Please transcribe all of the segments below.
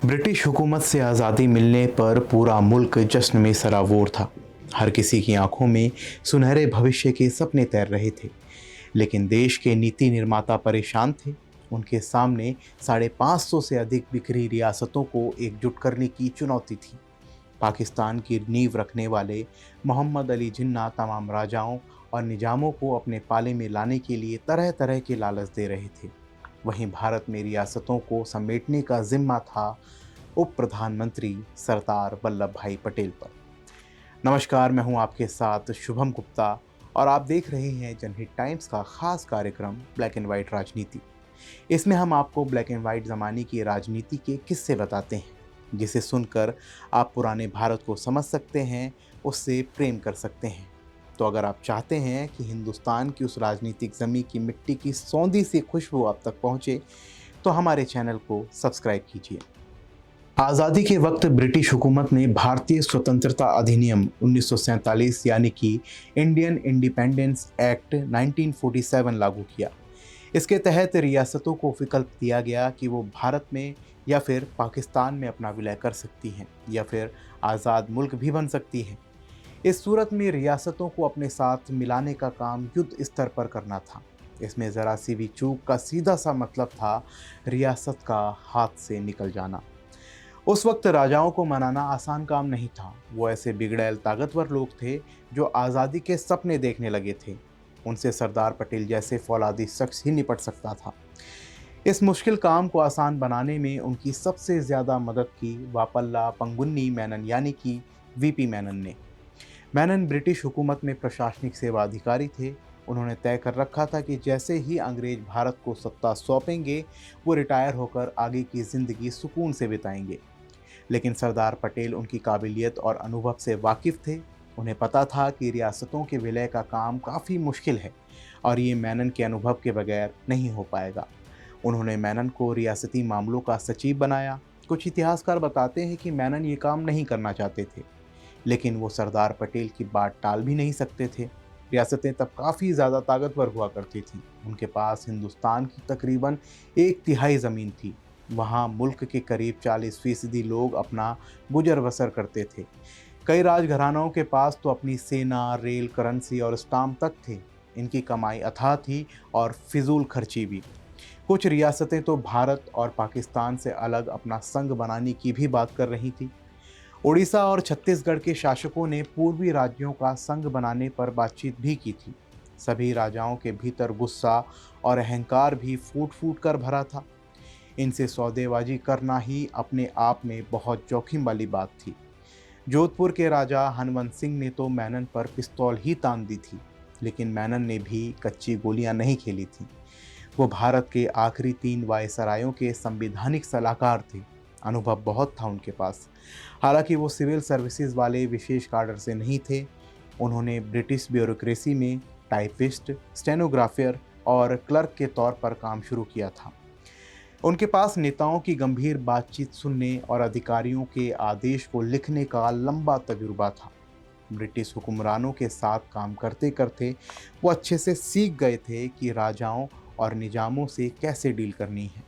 British हुकूमत से आज़ादी मिलने पर पूरा मुल्क जश्न में सराबोर था। हर किसी की आंखों में सुनहरे भविष्य के सपने तैर रहे थे। लेकिन देश के नीति निर्माता परेशान थे। उनके सामने 550 से अधिक बिखरी रियासतों को एकजुट करने की चुनौती थी। पाकिस्तान की नींव रखने वाले मोहम्मद अली जिन्ना तमाम राजाओं और निजामों को अपने पाले में लाने के लिए तरह तरह के लालच दे रहे थे। वहीं भारत में रियासतों को समेटने का जिम्मा था उप प्रधानमंत्री सरदार वल्लभ भाई पटेल पर। नमस्कार, मैं हूं आपके साथ शुभम गुप्ता और आप देख रहे हैं जनहित टाइम्स का खास कार्यक्रम ब्लैक एंड वाइट राजनीति। इसमें हम आपको ब्लैक एंड वाइट ज़माने की राजनीति के किस्से बताते हैं, जिसे सुनकर आप पुराने भारत को समझ सकते हैं, उससे प्रेम कर सकते हैं। तो अगर आप चाहते हैं कि हिंदुस्तान की उस राजनीतिक ज़मीन की मिट्टी की सौंधी सी खुशबू आप तक पहुँचे, तो हमारे चैनल को सब्सक्राइब कीजिए। आज़ादी के वक्त ब्रिटिश हुकूमत ने भारतीय स्वतंत्रता अधिनियम 1947 यानी कि इंडियन इंडिपेंडेंस एक्ट 1947 लागू किया। इसके तहत रियासतों को विकल्प दिया गया कि वो भारत में या फिर पाकिस्तान में अपना विलय कर सकती हैं या फिर आज़ाद मुल्क भी बन सकती हैं। इस सूरत में रियासतों को अपने साथ मिलाने का काम युद्ध स्तर पर करना था। इसमें ज़रा सी भी चूक का सीधा सा मतलब था रियासत का हाथ से निकल जाना। उस वक्त राजाओं को मनाना आसान काम नहीं था। वो ऐसे बिगड़ैल ताकतवर लोग थे जो आज़ादी के सपने देखने लगे थे। उनसे सरदार पटेल जैसे फौलादी शख्स ही निपट सकता था। इस मुश्किल काम को आसान बनाने में उनकी सबसे ज़्यादा मदद की वापल्ला पंगुन्नी मेनन यानी कि वीपी मेनन ने। मेनन ब्रिटिश हुकूमत में प्रशासनिक सेवा अधिकारी थे। उन्होंने तय कर रखा था कि जैसे ही अंग्रेज भारत को सत्ता सौंपेंगे, वो रिटायर होकर आगे की ज़िंदगी सुकून से बिताएंगे। लेकिन सरदार पटेल उनकी काबिलियत और अनुभव से वाकिफ़ थे। उन्हें पता था कि रियासतों के विलय का काम काफ़ी मुश्किल है और ये मेनन के अनुभव के बगैर नहीं हो पाएगा। उन्होंने मेनन को रियासती मामलों का सचिव बनाया। कुछ इतिहासकार बताते हैं कि मेनन ये काम नहीं करना चाहते थे, लेकिन वो सरदार पटेल की बात टाल भी नहीं सकते थे। रियासतें तब काफ़ी ज़्यादा ताकतवर हुआ करती थीं। उनके पास हिंदुस्तान की तकरीबन 1/3 ज़मीन थी। वहाँ मुल्क के करीब 40% लोग अपना गुजर बसर करते थे। कई राजघरानों के पास तो अपनी सेना, रेल, करेंसी और स्टाम्प तक थे। इनकी कमाई अथाह थी और फिजूल खर्ची भी। कुछ रियासतें तो भारत और पाकिस्तान से अलग अपना संघ बनाने की भी बात कर रही थी। उड़ीसा और छत्तीसगढ़ के शासकों ने पूर्वी राज्यों का संघ बनाने पर बातचीत भी की थी। सभी राजाओं के भीतर गुस्सा और अहंकार भी फूट फूट कर भरा था। इनसे सौदेबाजी करना ही अपने आप में बहुत जोखिम वाली बात थी। जोधपुर के राजा हनवंत सिंह ने तो मेनन पर पिस्तौल ही तान दी थी, लेकिन मेनन ने भी कच्ची गोलियां नहीं खेली थी। वो भारत के आखिरी 3 वायसरायों के संवैधानिक सलाहकार थे। अनुभव बहुत था उनके पास। हालांकि वो सिविल सर्विसेज वाले विशेष काडर से नहीं थे। उन्होंने ब्रिटिश ब्यूरोक्रेसी में टाइपिस्ट, स्टेनोग्राफर और क्लर्क के तौर पर काम शुरू किया था। उनके पास नेताओं की गंभीर बातचीत सुनने और अधिकारियों के आदेश को लिखने का लंबा तजुर्बा था। ब्रिटिश हुक्मरानों के साथ काम करते करते वो अच्छे से सीख गए थे कि राजाओं और निजामों से कैसे डील करनी है।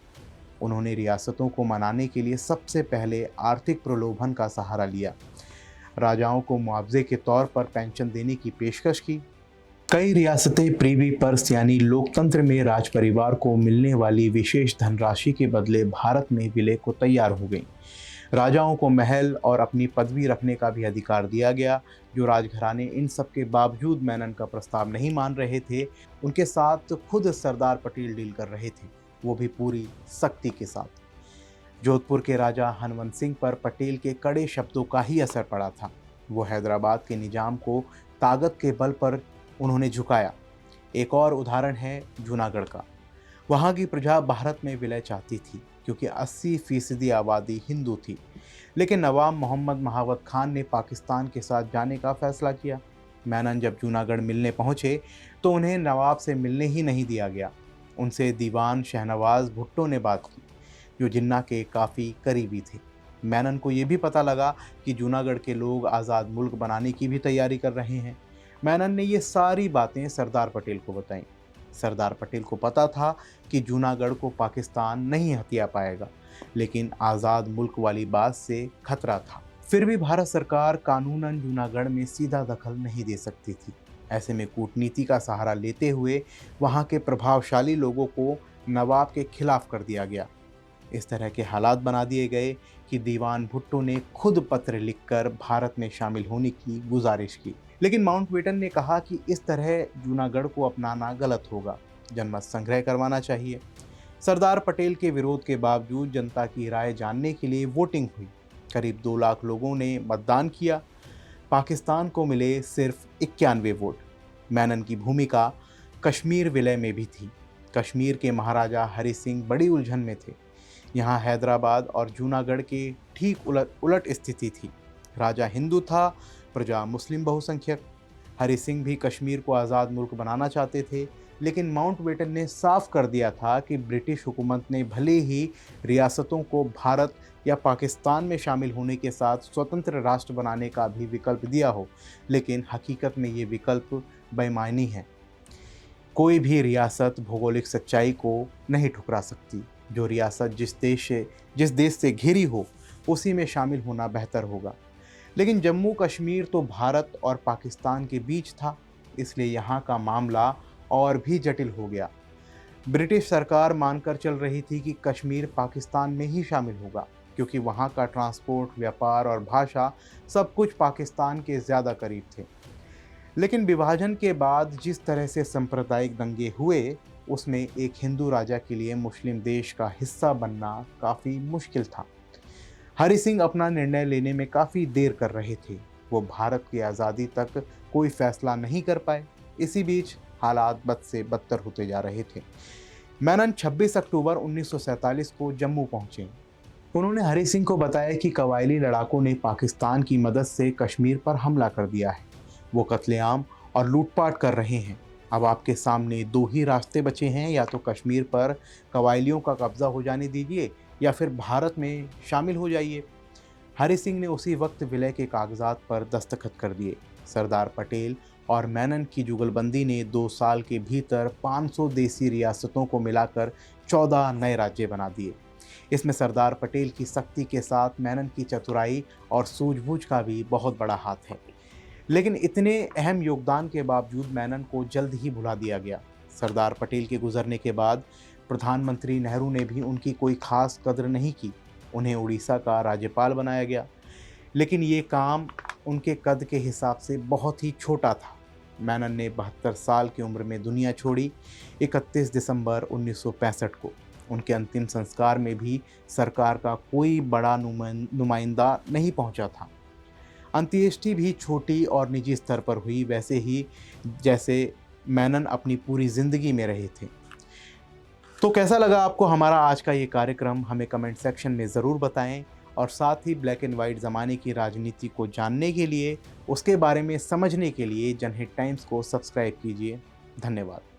उन्होंने रियासतों को मनाने के लिए सबसे पहले आर्थिक प्रलोभन का सहारा लिया। राजाओं को मुआवजे के तौर पर पेंशन देने की पेशकश की। कई रियासतें प्रीवी पर्स यानी लोकतंत्र में राज परिवार को मिलने वाली विशेष धनराशि के बदले भारत में विलय को तैयार हो गईं। राजाओं को महल और अपनी पदवी रखने का भी अधिकार दिया गया। जो राजघराने इन सब के बावजूद मेनन का प्रस्ताव नहीं मान रहे थे, उनके साथ खुद सरदार पटेल डील कर रहे थे, वो भी पूरी सख्ती के साथ। जोधपुर के राजा हनवंत सिंह पर पटेल के कड़े शब्दों का ही असर पड़ा था। वो हैदराबाद के निजाम को ताकत के बल पर उन्होंने झुकाया। एक और उदाहरण है जूनागढ़ का। वहाँ की प्रजा भारत में विलय चाहती थी क्योंकि 80% आबादी हिंदू थी, लेकिन नवाब मोहम्मद महावत खान ने पाकिस्तान के साथ जाने का फैसला किया। मेनन जब जूनागढ़ मिलने पहुँचे तो उन्हें नवाब से मिलने ही नहीं दिया गया। उनसे दीवान शहनवाज भुट्टो ने बात की, जो जिन्ना के काफ़ी करीबी थे। मेनन को ये भी पता लगा कि जूनागढ़ के लोग आज़ाद मुल्क बनाने की भी तैयारी कर रहे हैं। मेनन ने ये सारी बातें सरदार पटेल को बताईं। सरदार पटेल को पता था कि जूनागढ़ को पाकिस्तान नहीं हथिया पाएगा, लेकिन आज़ाद मुल्क वाली बात से खतरा था। फिर भी भारत सरकार कानूनन जूनागढ़ में सीधा दखल नहीं दे सकती थी। ऐसे में कूटनीति का सहारा लेते हुए वहाँ के प्रभावशाली लोगों को नवाब के खिलाफ कर दिया गया। इस तरह के हालात बना दिए गए कि दीवान भुट्टो ने खुद पत्र लिखकर भारत में शामिल होने की गुजारिश की, लेकिन माउंटबेटन ने कहा कि इस तरह जूनागढ़ को अपनाना गलत होगा, जनमत संग्रह करवाना चाहिए। सरदार पटेल के विरोध के बावजूद जनता की राय जानने के लिए वोटिंग हुई। करीब 2 लाख लोगों ने मतदान किया। पाकिस्तान को मिले सिर्फ 91 वोट। मेनन की भूमिका कश्मीर विलय में भी थी। कश्मीर के महाराजा हरि सिंह बड़ी उलझन में थे। यहाँ हैदराबाद और जूनागढ़ के ठीक उलट स्थिति थी। राजा हिंदू था, प्रजा मुस्लिम बहुसंख्यक। हरि सिंह भी कश्मीर को आज़ाद मुल्क बनाना चाहते थे, लेकिन माउंटबेटन ने साफ कर दिया था कि ब्रिटिश हुकूमत ने भले ही रियासतों को भारत या पाकिस्तान में शामिल होने के साथ स्वतंत्र राष्ट्र बनाने का भी विकल्प दिया हो, लेकिन हकीकत में ये विकल्प बेमानी है। कोई भी रियासत भौगोलिक सच्चाई को नहीं ठुकरा सकती। जो रियासत जिस देश से घिरी हो उसी में शामिल होना बेहतर होगा। लेकिन जम्मू कश्मीर तो भारत और पाकिस्तान के बीच था, इसलिए यहाँ का मामला और भी जटिल हो गया। ब्रिटिश सरकार मानकर चल रही थी कि कश्मीर पाकिस्तान में ही शामिल होगा, क्योंकि वहाँ का ट्रांसपोर्ट, व्यापार और भाषा सब कुछ पाकिस्तान के ज़्यादा करीब थे। लेकिन विभाजन के बाद जिस तरह से सांप्रदायिक दंगे हुए, उसमें एक हिंदू राजा के लिए मुस्लिम देश का हिस्सा बनना काफ़ी मुश्किल था। हरि सिंह अपना निर्णय लेने में काफ़ी देर कर रहे थे। वो भारत की आज़ादी तक कोई फैसला नहीं कर पाए। इसी बीच हालात बद से बदतर होते जा रहे थे। मेनन 26 अक्टूबर 1947 को जम्मू पहुंचे। उन्होंने हरि सिंह को बताया कि कबायली लड़ाकों ने पाकिस्तान की मदद से कश्मीर पर हमला कर दिया है। वो कत्लेआम और लूटपाट कर रहे हैं। अब आपके सामने 2 ही रास्ते बचे हैं, या तो कश्मीर पर कबायलियों का कब्जा हो जाने दीजिए या फिर भारत में शामिल हो जाइए। हरि सिंह ने उसी वक्त विलय के कागजात पर दस्तखत कर दिए। सरदार पटेल और मेनन की जुगलबंदी ने 2 साल के भीतर 500 देसी रियासतों को मिलाकर 14 नए राज्य बना दिए। इसमें सरदार पटेल की सख्ती के साथ मेनन की चतुराई और सूझबूझ का भी बहुत बड़ा हाथ है। लेकिन इतने अहम योगदान के बावजूद मेनन को जल्द ही भुला दिया गया। सरदार पटेल के गुजरने के बाद प्रधानमंत्री नेहरू ने भी उनकी कोई खास कद्र नहीं की। उन्हें उड़ीसा का राज्यपाल बनाया गया, लेकिन ये काम उनके कद के हिसाब से बहुत ही छोटा था। मेनन ने 72 साल की उम्र में दुनिया छोड़ी 31 दिसंबर 1965 को। उनके अंतिम संस्कार में भी सरकार का कोई बड़ा नुमाइंदा नहीं पहुंचा था। अंत्येष्टि भी छोटी और निजी स्तर पर हुई, वैसे ही जैसे मेनन अपनी पूरी ज़िंदगी में रहे थे। तो कैसा लगा आपको हमारा आज का ये कार्यक्रम? हमें कमेंट सेक्शन में ज़रूर बताएं, और साथ ही ब्लैक एंड वाइट ज़माने की राजनीति को जानने के लिए, उसके बारे में समझने के लिए जनहित टाइम्स को सब्सक्राइब कीजिए। धन्यवाद।